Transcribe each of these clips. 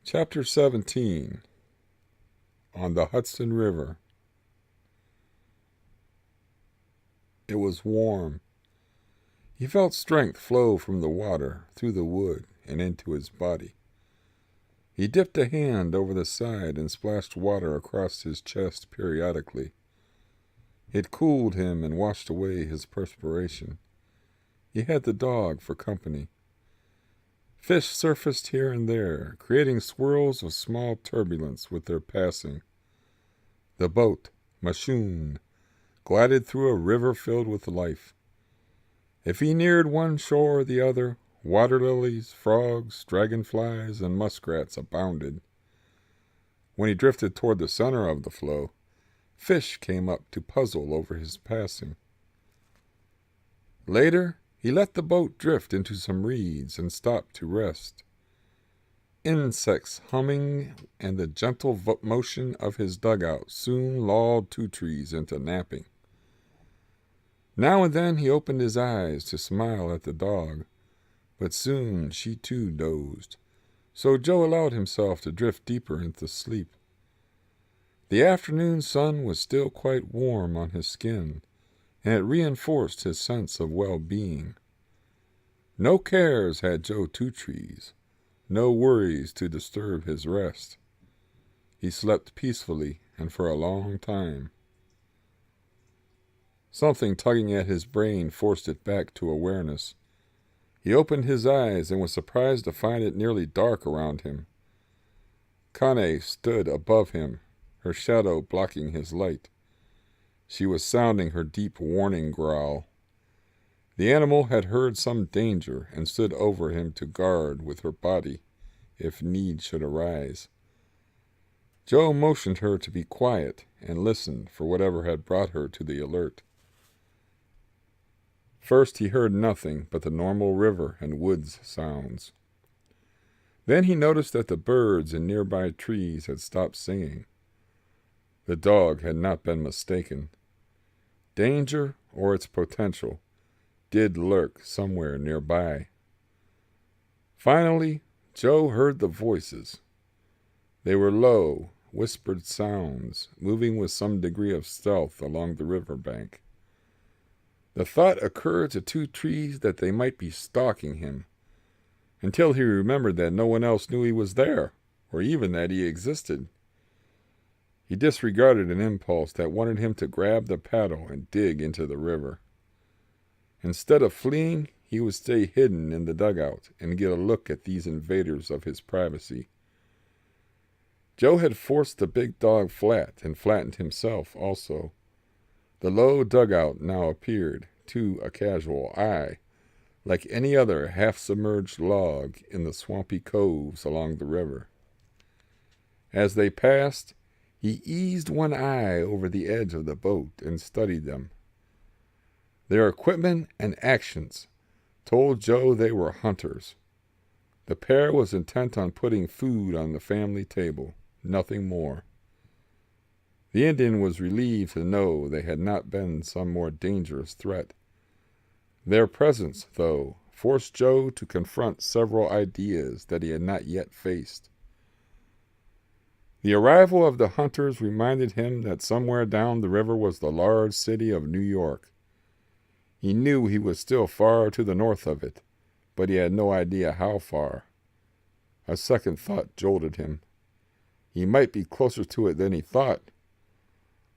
Chapter 17. On the Hudson River. It was warm. He felt strength flow from the water, through the wood, and into his body. He dipped a hand over the side and splashed water across his chest periodically. It cooled him and washed away his perspiration. He had the dog for company. Fish surfaced here and there, creating swirls of small turbulence with their passing. The boat, Mashoon, glided through a river filled with life. If he neared one shore or the other, water lilies, frogs, dragonflies, and muskrats abounded. When he drifted toward the center of the flow, fish came up to puzzle over his passing. Later, he let the boat drift into some reeds and stopped to rest. Insects humming and the gentle motion of his dugout soon lulled two trees into napping. Now and then he opened his eyes to smile at the dog, but soon she too dozed, so Joe allowed himself to drift deeper into sleep. The afternoon sun was still quite warm on his skin, and it reinforced his sense of well-being. No cares had Joe Two-Trees, no worries to disturb his rest. He slept peacefully and for a long time. Something tugging at his brain forced it back to awareness. He opened his eyes and was surprised to find it nearly dark around him. Kane stood above him, her shadow blocking his light. She was sounding her deep warning growl. The animal had heard some danger and stood over him to guard with her body, if need should arise. Joe motioned her to be quiet and listened for whatever had brought her to the alert. First he heard nothing but the normal river and woods sounds. Then he noticed that the birds in nearby trees had stopped singing. The dog had not been mistaken. Danger, or its potential, did lurk somewhere nearby. Finally, Joe heard the voices. They were low, whispered sounds, moving with some degree of stealth along the river bank. The thought occurred to Two Trees that they might be stalking him, until he remembered that no one else knew he was there, or even that he existed. He disregarded an impulse that wanted him to grab the paddle and dig into the river. Instead of fleeing, he would stay hidden in the dugout and get a look at these invaders of his privacy. Joe had forced the big dog flat and flattened himself also. The low dugout now appeared, to a casual eye, like any other half-submerged log in the swampy coves along the river. As they passed, he eased one eye over the edge of the boat and studied them. Their equipment and actions told Joe they were hunters. The pair was intent on putting food on the family table, nothing more. The Indian was relieved to know they had not been some more dangerous threat. Their presence, though, forced Joe to confront several ideas that he had not yet faced. The arrival of the hunters reminded him that somewhere down the river was the large city of New York. He knew he was still far to the north of it, but he had no idea how far. A second thought jolted him. He might be closer to it than he thought.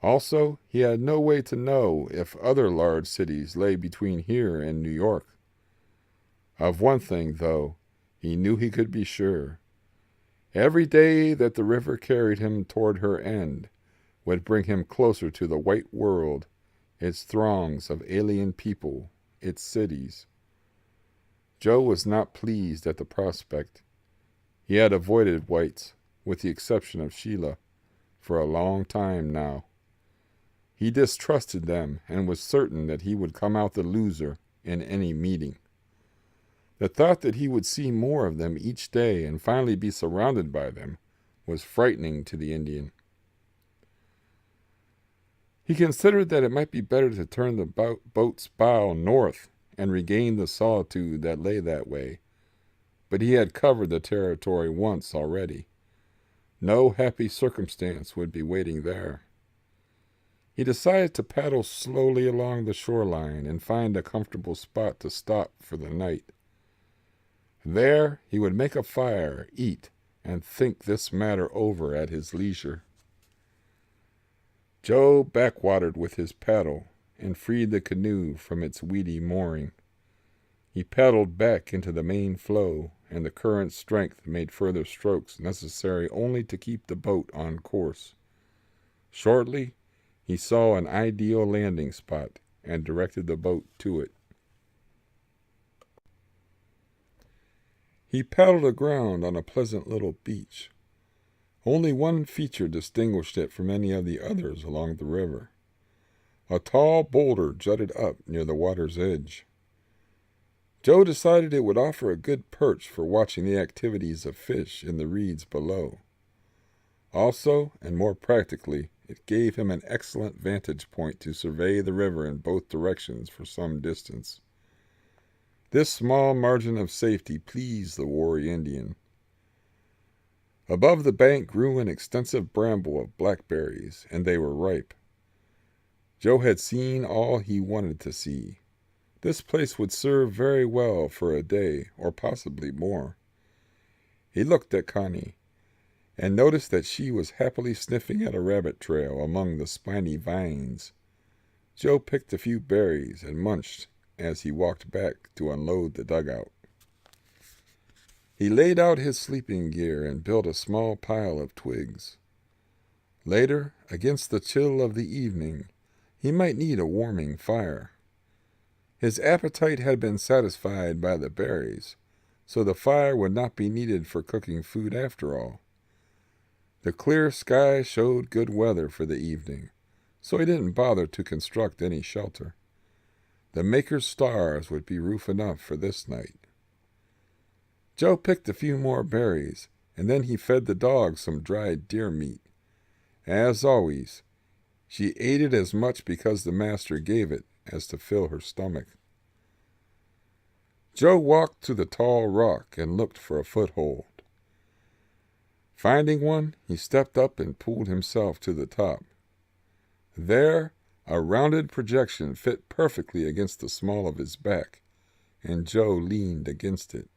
Also, he had no way to know if other large cities lay between here and New York. Of one thing, though, he knew he could be sure. Every day that the river carried him toward her end would bring him closer to the white world, its throngs of alien people, its cities. Joe was not pleased at the prospect. He had avoided whites, with the exception of Sheila, for a long time now. He distrusted them and was certain that he would come out the loser in any meeting. The thought that he would see more of them each day and finally be surrounded by them was frightening to the Indian. He considered that it might be better to turn the boat's bow north and regain the solitude that lay that way, but he had covered the territory once already, No happy circumstance would be waiting there. He decided to paddle slowly along the shoreline and find a comfortable spot to stop for the night. There he would make a fire, eat, and think this matter over at his leisure. Joe backwatered with his paddle and freed the canoe from its weedy mooring. He paddled back into the main flow, and the current's strength made further strokes necessary only to keep the boat on course. Shortly, he saw an ideal landing spot and directed the boat to it. He paddled aground on a pleasant little beach. Only one feature distinguished it from any of the others along the river. A tall boulder jutted up near the water's edge. Joe decided it would offer a good perch for watching the activities of fish in the reeds below. Also, and more practically, it gave him an excellent vantage point to survey the river in both directions for some distance. This small margin of safety pleased the wary Indian. Above the bank grew an extensive bramble of blackberries, and they were ripe. Joe had seen all he wanted to see. This place would serve very well for a day, or possibly more. He looked at Connie, and noticed that she was happily sniffing at a rabbit trail among the spiny vines. Joe picked a few berries and munched as he walked back to unload the dugout. He laid out his sleeping gear and built a small pile of twigs. Later, against the chill of the evening, he might need a warming fire. His appetite had been satisfied by the berries, so the fire would not be needed for cooking food after all. The clear sky showed good weather for the evening, so he didn't bother to construct any shelter. The Maker's stars would be roof enough for this night. Joe picked a few more berries, and then he fed the dog some dried deer meat. As always, she ate it as much because the master gave it as to fill her stomach. Joe walked to the tall rock and looked for a foothold. Finding one, he stepped up and pulled himself to the top. There, a rounded projection fit perfectly against the small of his back, and Joe leaned against it.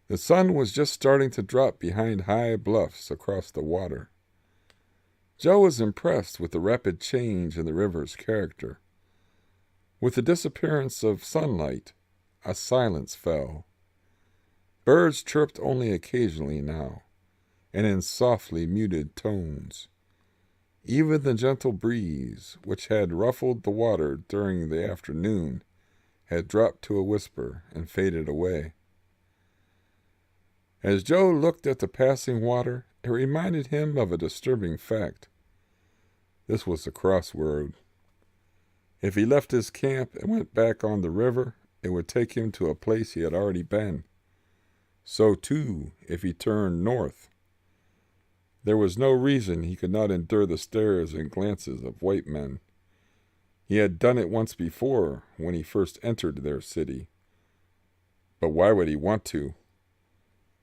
The sun was just starting to drop behind high bluffs across the water. Joe was impressed with the rapid change in the river's character. With the disappearance of sunlight, a silence fell. Birds chirped only occasionally now, and in softly muted tones. Even the gentle breeze, which had ruffled the water during the afternoon, had dropped to a whisper and faded away. As Joe looked at the passing water, it reminded him of a disturbing fact. This was the crossroad. If he left his camp and went back on the river, it would take him to a place he had already been. So, too, if he turned north. There was no reason he could not endure the stares and glances of white men. He had done it once before when he first entered their city. But why would he want to?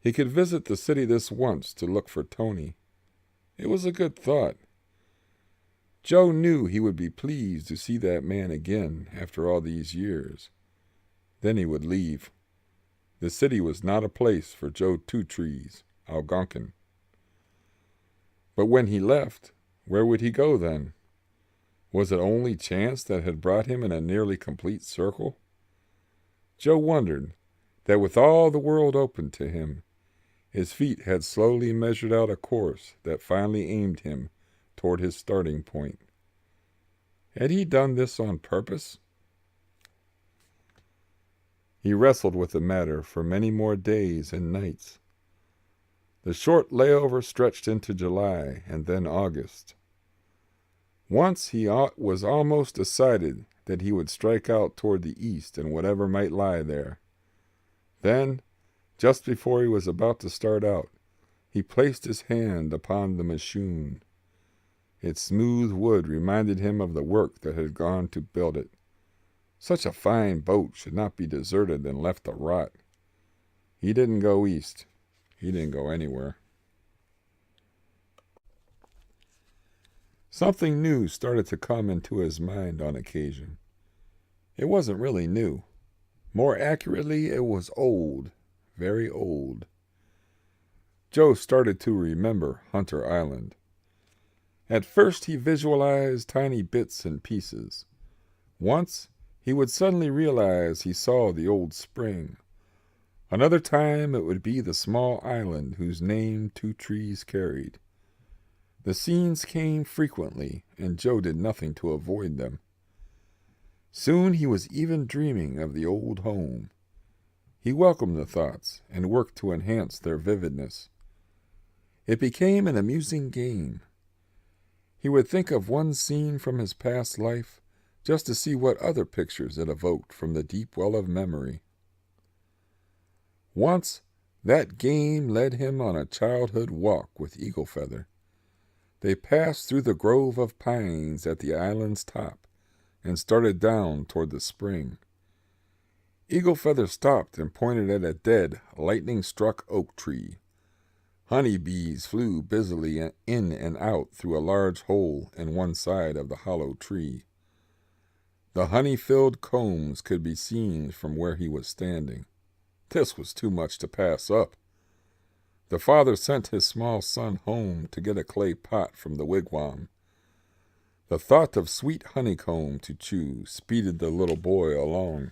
He could visit the city this once to look for Tony. It was a good thought. Joe knew he would be pleased to see that man again after all these years. Then he would leave. The city was not a place for Joe Two-Trees, Algonquin. But when he left, where would he go then? Was it only chance that had brought him in a nearly complete circle? Joe wondered that with all the world open to him, his feet had slowly measured out a course that finally aimed him toward his starting point. Had he done this on purpose? He wrestled with the matter for many more days and nights. The short layover stretched into July and then August. Once he was almost decided that he would strike out toward the east and whatever might lie there. Then, just before he was about to start out, he placed his hand upon the machine. Its smooth wood reminded him of the work that had gone to build it. Such a fine boat should not be deserted and left to rot. He didn't go east. He didn't go anywhere. Something new started to come into his mind on occasion. It wasn't really new. More accurately, it was old, very old. Joe started to remember Hunter Island. At first he visualized tiny bits and pieces. Once, he would suddenly realize he saw the old spring. Another time it would be the small island whose name Two Trees carried. The scenes came frequently, and Joe did nothing to avoid them. Soon he was even dreaming of the old home. He welcomed the thoughts and worked to enhance their vividness. It became an amusing game. He would think of one scene from his past life just to see what other pictures it evoked from the deep well of memory. Once, that game led him on a childhood walk with Eagle Feather. They passed through the grove of pines at the island's top and started down toward the spring. Eagle Feather stopped and pointed at a dead, lightning-struck oak tree. Honey bees flew busily in and out through a large hole in one side of the hollow tree. The honey-filled combs could be seen from where he was standing. This was too much to pass up. The father sent his small son home to get a clay pot from the wigwam. The thought of sweet honeycomb to chew speeded the little boy along.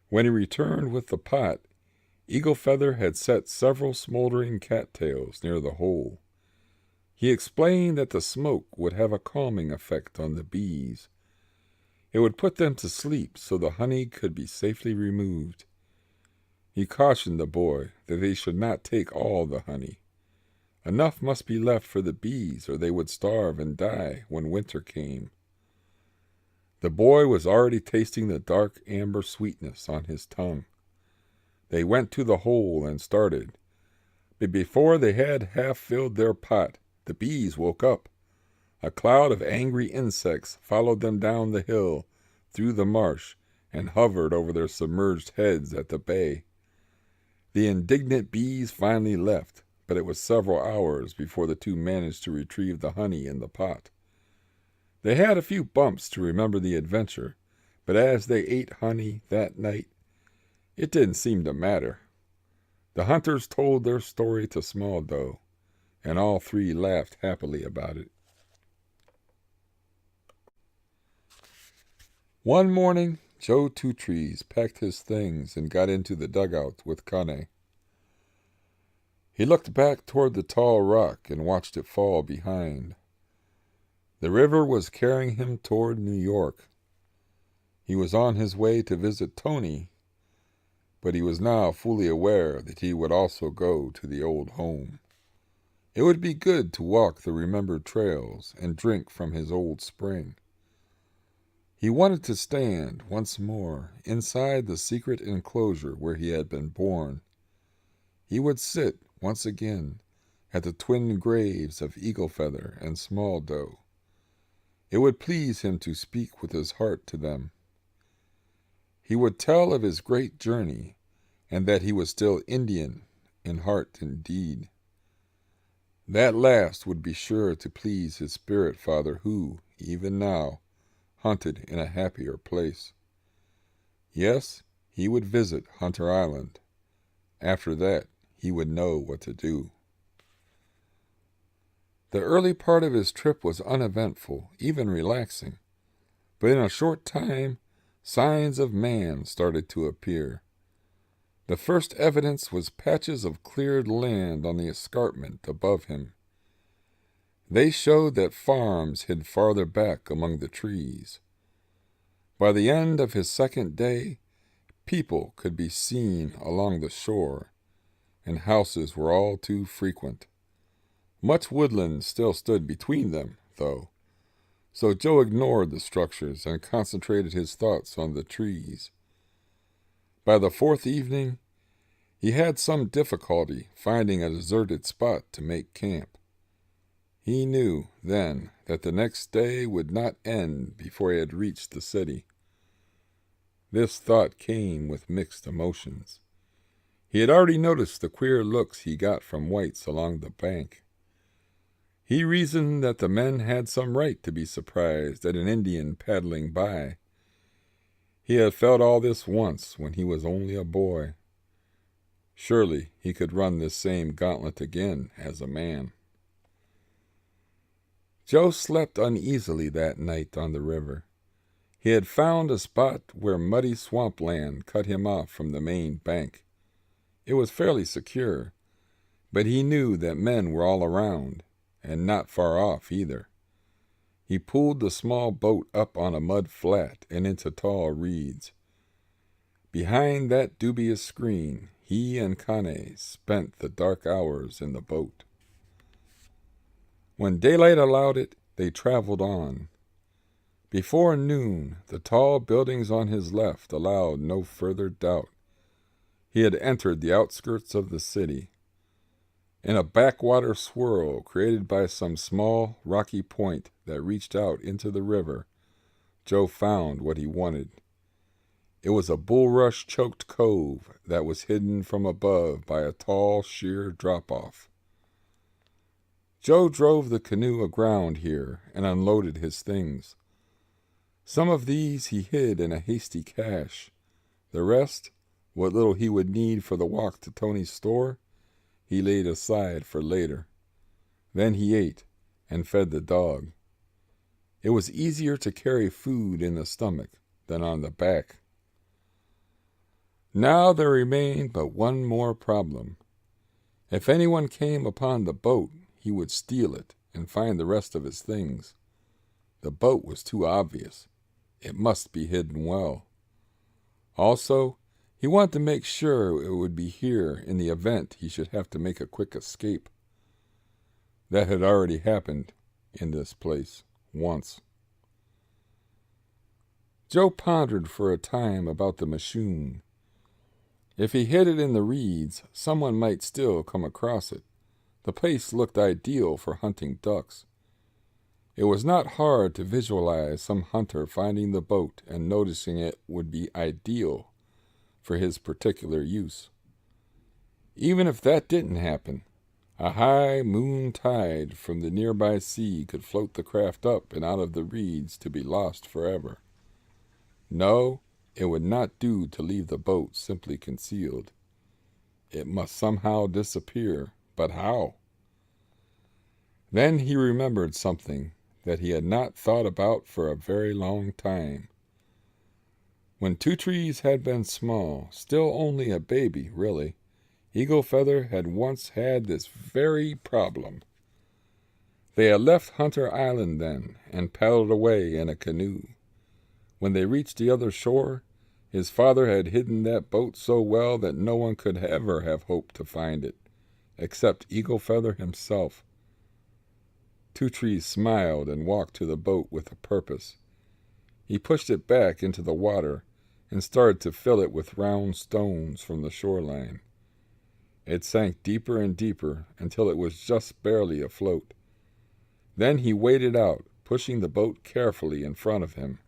When he returned with the pot, Eagle Feather had set several smoldering cattails near the hole. He explained that the smoke would have a calming effect on the bees. It would put them to sleep so the honey could be safely removed. He cautioned the boy that they should not take all the honey. Enough must be left for the bees, or they would starve and die when winter came. The boy was already tasting the dark amber sweetness on his tongue. They went to the hole and started. But before they had half filled their pot, the bees woke up. A cloud of angry insects followed them down the hill, through the marsh, and hovered over their submerged heads at the bay. The indignant bees finally left, but it was several hours before the two managed to retrieve the honey in the pot. They had a few bumps to remember the adventure, but as they ate honey that night, it didn't seem to matter. The hunters told their story to Small Doe, and all three laughed happily about it. One morning, Joe Two Trees packed his things and got into the dugout with Kane. He looked back toward the tall rock and watched it fall behind. The river was carrying him toward New York. He was on his way to visit Tony, but he was now fully aware that he would also go to the old home. It would be good to walk the remembered trails and drink from his old spring. He wanted to stand once more inside the secret enclosure where he had been born. He would sit once again at the twin graves of Eagle Feather and Small Doe. It would please him to speak with his heart to them. He would tell of his great journey, and that he was still Indian in heart and deed. That last would be sure to please his spirit father who, even now, hunted in a happier place. Yes, he would visit Hunter Island. After that, he would know what to do. The early part of his trip was uneventful, even relaxing. But in a short time, signs of man started to appear. The first evidence was patches of cleared land on the escarpment above him. They showed that farms hid farther back among the trees. By the end of his second day, people could be seen along the shore, and houses were all too frequent. Much woodland still stood between them, though, so Joe ignored the structures and concentrated his thoughts on the trees. By the fourth evening, he had some difficulty finding a deserted spot to make camp. He knew, then, that the next day would not end before he had reached the city. This thought came with mixed emotions. He had already noticed the queer looks he got from whites along the bank. He reasoned that the men had some right to be surprised at an Indian paddling by. He had felt all this once when he was only a boy. Surely he could run this same gauntlet again as a man. Joe slept uneasily that night on the river. He had found a spot where muddy swampland cut him off from the main bank. It was fairly secure, but he knew that men were all around, and not far off either. He pulled the small boat up on a mud flat and into tall reeds. Behind that dubious screen, he and Kane spent the dark hours in the boat. When daylight allowed it, they traveled on. Before noon, the tall buildings on his left allowed no further doubt. He had entered the outskirts of the city. In a backwater swirl created by some small, rocky point that reached out into the river, Joe found what he wanted. It was a bulrush-choked cove that was hidden from above by a tall, sheer drop-off. Joe drove the canoe aground here and unloaded his things. Some of these he hid in a hasty cache. The rest, what little he would need for the walk to Tony's store, he laid aside for later. Then he ate and fed the dog. It was easier to carry food in the stomach than on the back. Now there remained but one more problem. If anyone came upon the boat, he would steal it and find the rest of his things. The boat was too obvious. It must be hidden well. Also, he wanted to make sure it would be here in the event he should have to make a quick escape. That had already happened in this place once. Joe pondered for a time about the Machoon. If he hid it in the reeds, someone might still come across it. The place looked ideal for hunting ducks. It was not hard to visualize some hunter finding the boat and noticing it would be ideal for his particular use. Even if that didn't happen, a high moon tide from the nearby sea could float the craft up and out of the reeds to be lost forever. No, it would not do to leave the boat simply concealed. It must somehow disappear, but how? Then he remembered something that he had not thought about for a very long time. When Two Trees had been small, still only a baby, really, Eagle Feather had once had this very problem. They had left Hunter Island then and paddled away in a canoe. When they reached the other shore, his father had hidden that boat so well that no one could ever have hoped to find it, except Eagle Feather himself. Two Trees smiled and walked to the boat with a purpose. He pushed it back into the water and started to fill it with round stones from the shoreline. It sank deeper and deeper until it was just barely afloat. Then he waded out, pushing the boat carefully in front of him.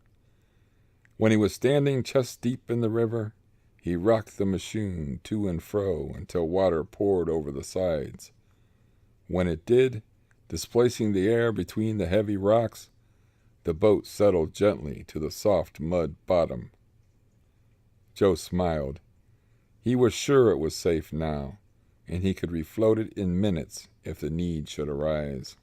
When he was standing chest deep in the river, he rocked the Machoon to and fro until water poured over the sides. When it did, displacing the air between the heavy rocks, the boat settled gently to the soft mud bottom. Joe smiled. He was sure it was safe now, and he could refloat it in minutes if the need should arise.